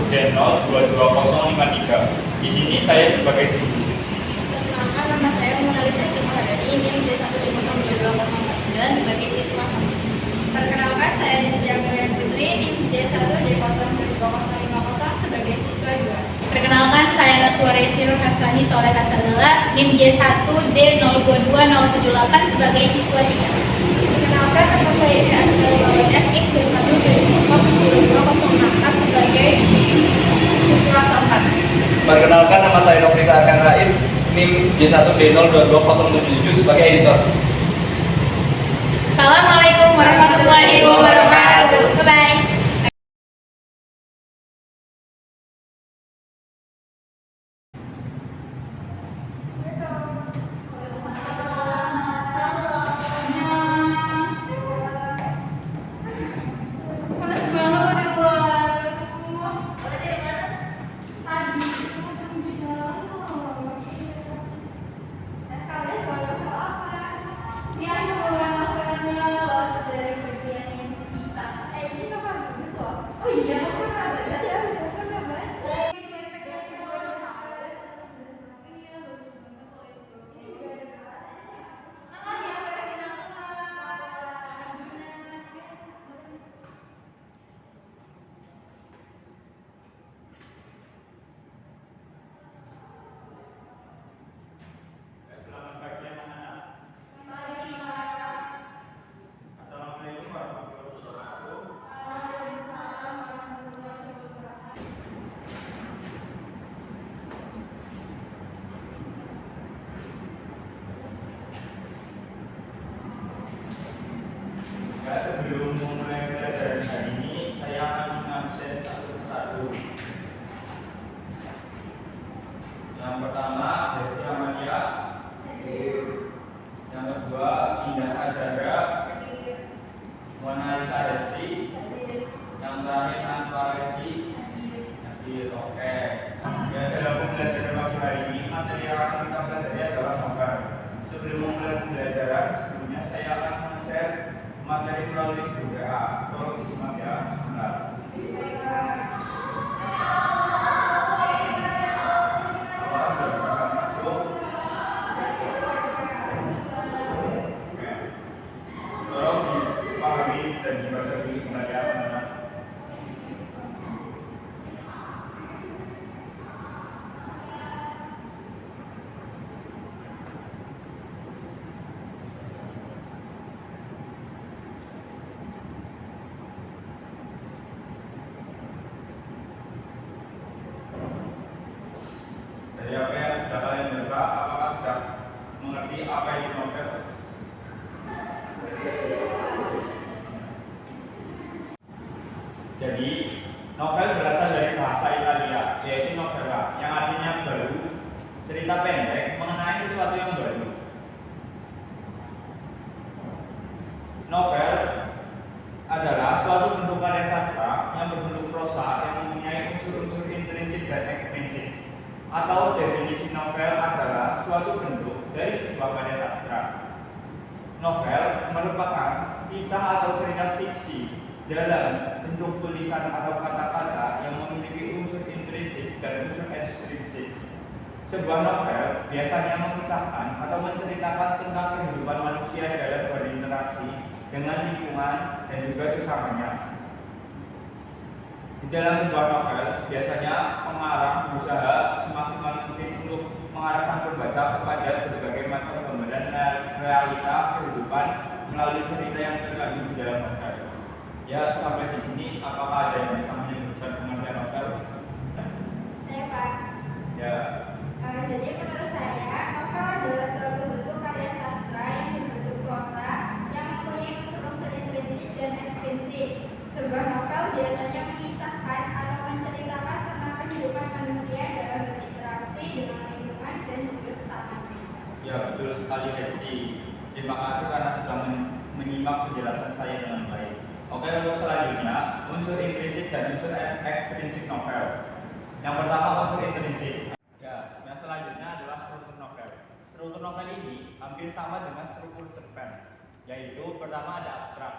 D0222053. Di sini saya sebagai guru. Perkenalkan, nama saya Monalisa Cimawadani, NIM J1D02209 sebagai siswa 1. Perkenalkan, saya Destia Milian Putri, NIM J1D02050 sebagai siswa 2. Perkenalkan, saya Naswari Sirur Hasani Soleh Hasanala, NIM J1D022078 sebagai siswa 3. Perkenalkan, nama saya Ida Asdal Bawadah, NIM J1D02064 sebagai siswa 4. Perkenalkan, nama saya Nofrisa Arkan Raid, NIM J1D02207 sebagai editor. Assalamualaikum warahmatullahi wabarakatuh. Bye-bye. Selamat pagi anak-anak. Assalamualaikum warahmatullahi wabarakatuh. Ya, sebelum memulai pelajaran hari ini, saya akan mengabsen satu persatu. Yang pertama, Desti Amalia. Yang kedua, Indah Azhara. Monalisa Desti. Yang terakhir, Transparensi. Oke. Ya, dalam pembelajaran pagi hari ini, materi yang akan kita pelajari adalah gambar. Sebelum memulai pembelajaran, sebelumnya saya akan men-share materi melalui grup WA. Tolong disimak ya, sebentar. Apakah sudah bisa masuk? Tolong dipahami dan dibaca dulu sebentar ya, teman-teman. Dari apa yang sudah kalian baca, apakah sudah mengerti apa itu novel? Jadi, novel berasal dari bahasa Italia, yaitu novella, yang artinya baru, cerita pendek mengenai sesuatu yang baru. Novel adalah suatu bentuk karya sastra yang berbentuk prosa yang mempunyai unsur-unsur intrinsik dan ekstrinsik. Atau definisi novel adalah suatu bentuk dari sebuah karya sastra. Novel merupakan kisah atau cerita fiksi dalam bentuk tulisan atau kata-kata yang memiliki unsur intrinsik dan unsur ekstrinsik. Sebuah novel biasanya mengisahkan atau menceritakan tentang kehidupan manusia dalam berinteraksi dengan lingkungan dan juga sesamanya. Di dalam sebuah novel, biasanya pengarang berusaha semaksimal mungkin untuk mengarahkan pembaca kepada berbagai macam gambaran realita kehidupan melalui cerita yang terkandung di dalam novel. Ya, sampai di sini apakah ada yang bisa menyebutkan pengertian novel? Saya Pak. Ya. Jadi menurut saya, novel adalah suatu bentuk karya sastra yang berbentuk prosa yang mempunyai unsur-unsur intrinsik dan ekstrinsik. Sebuah novel biasanya mengisahkan atau menceritakan tentang kehidupan manusia dalam berinteraksi dengan lingkungan dan juga sesamanya. Ya, betul sekali Hesti. Terima kasih karena sudah menyimak penjelasan saya dengan baik. Oke, untuk selanjutnya, unsur intrinsik dan unsur ekstrinsik novel. Yang pertama, unsur intrinsik. Ya, yang selanjutnya adalah struktur novel. Struktur novel ini hampir sama dengan struktur cerpen, yaitu pertama ada abstrak.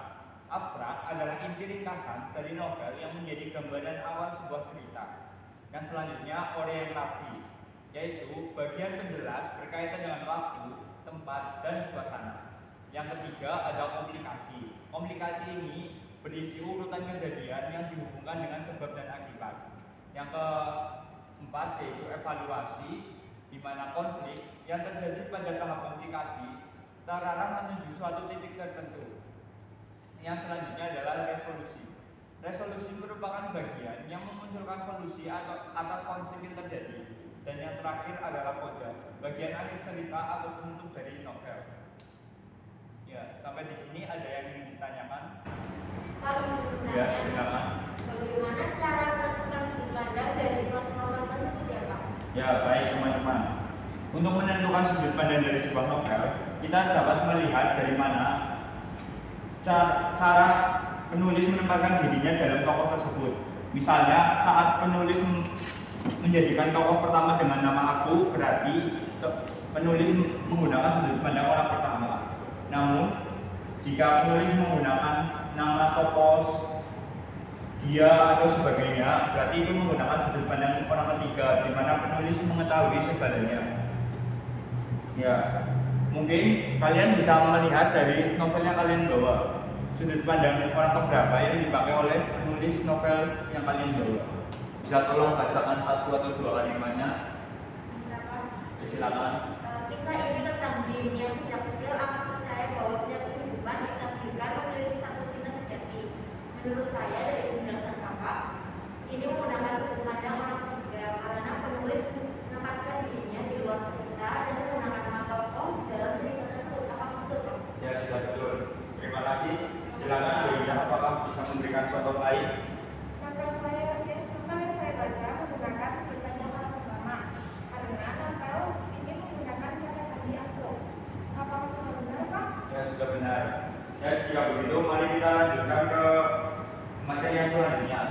Abstrak adalah inti ringkasan dari novel yang menjadi gambaran awal sebuah cerita. Yang selanjutnya orientasi, yaitu bagian penjelas berkaitan dengan waktu, tempat, dan suasana. Yang ketiga adalah komplikasi. Komplikasi ini berisi urutan kejadian yang dihubungkan dengan sebab dan akibat. Yang keempat yaitu evaluasi, di mana konflik yang terjadi pada tahap komplikasi terarah menuju suatu titik tertentu. Yang selanjutnya adalah resolusi. Resolusi merupakan bagian yang memunculkan solusi atas konflik yang terjadi. Dan yang terakhir adalah koda, bagian akhir cerita atau penutup dari novel. Ya, sampai di sini ada yang ingin ditanyakan? Ya, silakan. Bagaimana cara menentukan sudut pandang dari suatu novel tersebut ya Pak? Ya, baik teman-teman. Untuk menentukan sudut pandang dari sebuah novel, kita dapat melihat dari mana cara penulis menempatkan dirinya dalam tokoh tersebut. Misalnya, saat penulis menjadikan tokoh pertama dengan nama aku, berarti penulis menggunakan sudut pandang orang pertama. Namun, jika penulis menggunakan nama tokoh dia atau sebagainya, berarti itu menggunakan sudut pandang orang ketiga, di mana penulis mengetahui segalanya. Ya, mungkin kalian bisa melihat dari novel yang kalian bawa, sudut pandang orang keberapa yang dipakai oleh penulis novel yang kalian bawa. Bisa tolong bacakan satu atau dua kalimatnya? Bisa Pak. Ya, silakan. Kisah ini tentang Jim yang sejak kecil akan percaya bahwa setiap kehidupan ditakdirkan memiliki satu cinta sejati. Menurut saya dari penjelasan Kakak, ini menggunakan sudut pandang orang ketiga karena penulis menempatkan dirinya di luar cerita dan menggunakan nama tokoh dalam cerita tersebut. Apakah betul Pak? Ya, sudah betul. Terima kasih. Silakan Bu Indah, apakah bisa memberikan contoh lain? Novel yang saya baca menggunakan sudut pandang orang pertama karena novel ini menggunakan catatan di aku. Apakah sudah benar Pak? Ya, sudah benar. Ya, jika begitu, mari kita lanjutkan ke materi yang selanjutnya.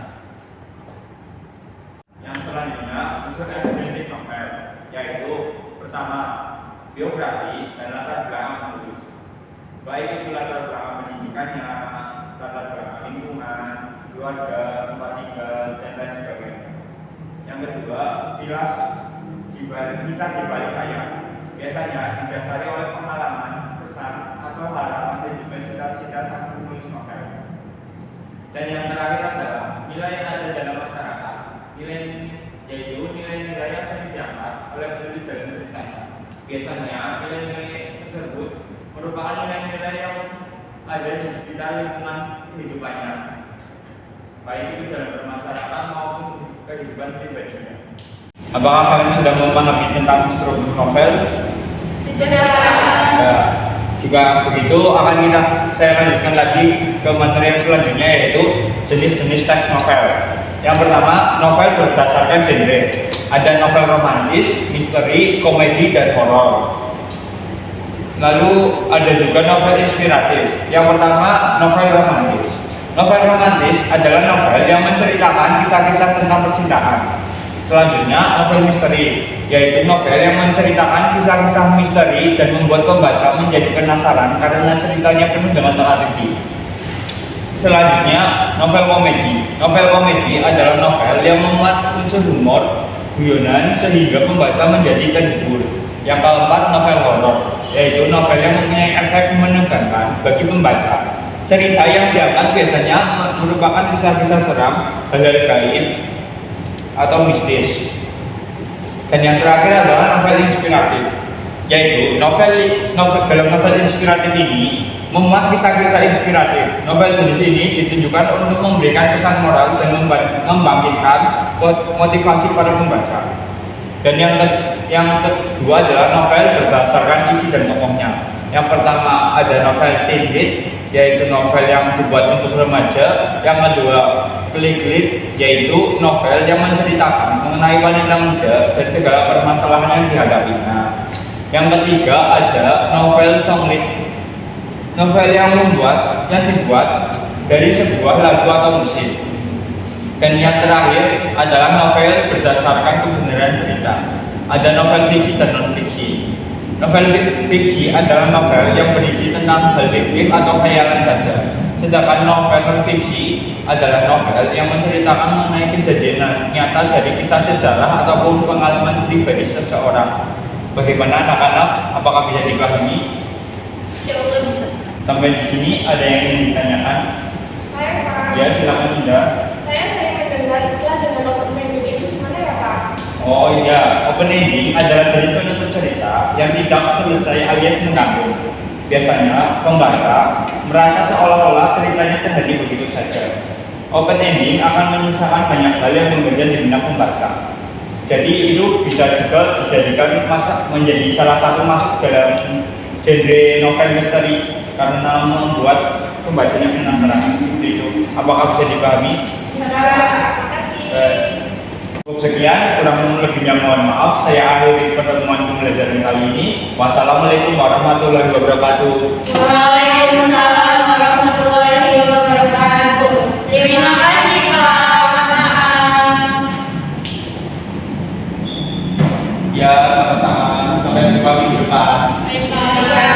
Yang selanjutnya, unsur ekstrinsi novel, yaitu pertama, biografi dan latar belakang penulis. Baik itu latar belakang pendidikannya, latar belakang lingkungan, keluarga, tempat tinggal, dan lain sebagainya. Yang kedua, kisah di balik layar. Biasanya didasari oleh pengalaman, kesan, atau harapan dan juga cita-cita sang penulis novel. Dan yang terakhir adalah nilai yang ada dalam masyarakat. Nilai yaitu nilai-nilai yang sering diangkat oleh penulis dalam ceritanya. Biasanya nilai-nilai tersebut merupakan nilai-nilai yang ada di sekitar lingkungan kehidupannya, baik itu dalam bermasyarakat maupun kehidupan pribadinya. Apakah kalian sudah memahami tentang struktur novel? Sudah. Ya, jika begitu saya lanjutkan lagi ke materi yang selanjutnya, yaitu jenis-jenis teks novel. Yang pertama, novel berdasarkan genre. Ada novel romantis, misteri, komedi, dan horor. Lalu ada juga novel inspiratif. Yang pertama, novel romantis. Novel romantis adalah novel yang menceritakan kisah-kisah tentang percintaan. Selanjutnya, novel misteri, yaitu novel yang menceritakan kisah-kisah misteri dan membuat pembaca menjadi penasaran karena ceritanya penuh dengan teka-teki. Selanjutnya, novel komedi. Novel komedi adalah novel yang memuat unsur humor, guyonan sehingga pembaca menjadi terhibur. Yang keempat, novel horor, yaitu novel yang mempunyai efek menegangkan bagi pembaca. Cerita yang diangkat biasanya merupakan kisah-kisah seram, hal-hal gaib, atau mistis. Dan yang terakhir adalah novel inspiratif, yaitu dalam novel inspiratif ini memuat kisah-kisah inspiratif. Novel jenis ini ditujukan untuk memberikan kesan moral dan membangkitkan motivasi para pembaca. Dan yang kedua adalah novel berdasarkan isi dan tokohnya. Yang pertama ada novel teen lit, yaitu novel yang dibuat untuk remaja. Yang kedua click lit, yaitu novel yang menceritakan mengenai wanita muda dan segala permasalahan yang dihadapinya. Yang ketiga ada novel song lit, novel yang dibuat dari sebuah lagu atau musik. Dan yang terakhir adalah novel berdasarkan kebenaran cerita. Ada novel fiksi dan non-fiksi. Novel fiksi adalah novel yang berisi tentang hal fiktif atau khayalan saja. Sedangkan novel non-fiksi adalah novel yang menceritakan mengenai kejadian nyata dari kisah sejarah ataupun pengalaman pribadi seseorang. Bagaimana anak-anak? Apakah bisa dipahami? Ya Allah bisa. Sampai di sini ada yang ingin ditanyakan? Saya Pak. Ya, silakan Indah. Saya sering mendengar istilah dengan open ending itu gimana ya Pak? Oh iya, open ending adalah jadi penutup cerita yang tidak selesai alias menggantung. Biasanya pembaca merasa seolah-olah ceritanya terjadi begitu saja. Open ending akan menyisakan banyak hal yang mengganjal di benak pembaca. Jadi itu bisa juga dijadikan menjadi salah satu masuk dalam genre novel misteri karena membuat pembacanya penasaran. Seperti itu. Apakah bisa dipahami? Bisa Pak. Makasih. Cukup sekian, kurang lebihnya mohon maaf. Saya akhiri pertemuan pembelajaran kali ini. Wassalamualaikum warahmatullahi wabarakatuh. Waalaikumsalam warahmatullahi wabarakatuh. Terima kasih Pak. Maaf. Ya, sama-sama. Sampai jumpa minggu depan. Baik, Pak.